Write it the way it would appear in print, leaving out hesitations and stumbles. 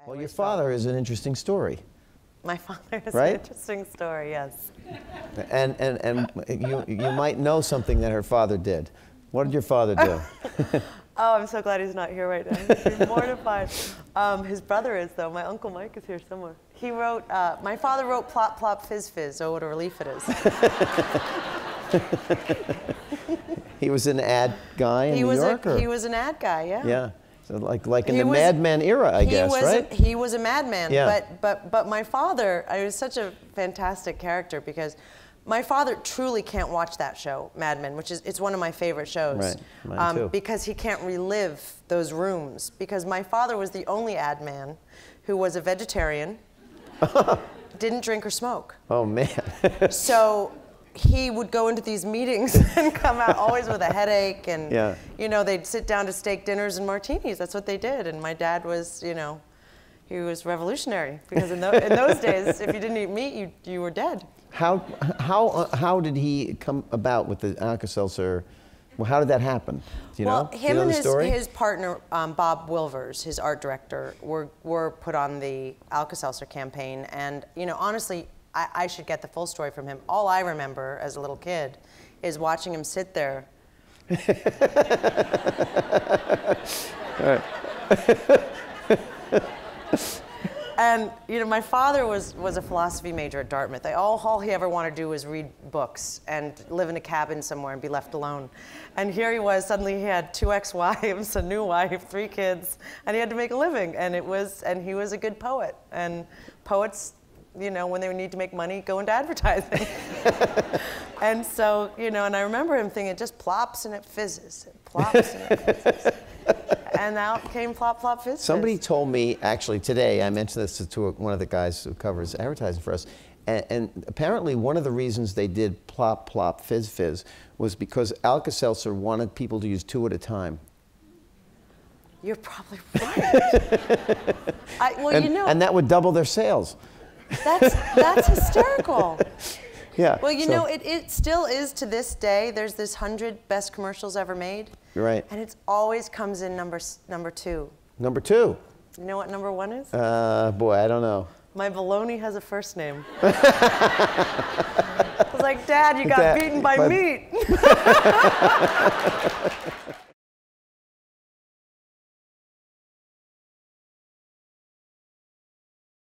Well, your father is an interesting story. My father is right? an interesting story, yes. And you might know something that her father did. What did your father do? Oh, I'm so glad he's not here right now. He's mortified. His brother is, though. My Uncle Mike is here somewhere. He wrote, my father wrote Plop, Plop, Fizz, Fizz. Oh, what a relief it is. He was an ad guy in New York? He was an ad guy, yeah. Yeah. So like in the Mad Men era, I guess, right? He was a madman, yeah. but my father, he was such a fantastic character because my father truly can't watch that show, Mad Men, which is, it's one of my favorite shows. Right, mine too. Because he can't relive those rooms. Because my father was the only ad man who was a vegetarian, didn't drink or smoke. Oh, man. So he would go into these meetings and come out always with a headache, and yeah. you know, they'd sit down to steak dinners and martinis. That's what they did. And my dad was, you know, he was revolutionary because in those days, if you didn't eat meat, you were dead. How did he come about with the Alka-Seltzer? Well, how did that happen? Do you know? Him and his partner, Bob Wilvers, his art director, were put on the Alka-Seltzer campaign. And, you know, honestly, I should get the full story from him. All I remember as a little kid is watching him sit there. All right. And, you know, my father was a philosophy major at Dartmouth. All he ever wanted to do was read books and live in a cabin somewhere and be left alone. And here he was, suddenly he had 2 ex-wives, a new wife, 3 kids, and he had to make a living. And he was a good poet. And poets, you know, when they need to make money, go into advertising. And so, you know, and I remember him thinking, it just plops and it fizzes. It plops and it fizzes. And out came Plop, Plop, Fizz, Fizz. Somebody told me, actually today, I mentioned this to one of the guys who covers advertising for us, and apparently one of the reasons they did Plop, Plop, Fizz, Fizz was because Alka-Seltzer wanted people to use 2 at a time. You're probably right. Well, you know, and that would double their sales. That's hysterical. Yeah. Well, you know, it still is to this day. There's this 100 best commercials ever made. Right. And it always comes in number 2. Number 2. You know what number 1 is? Boy, I don't know. My bologna has a first name. I was like, Dad, you got beaten by meat.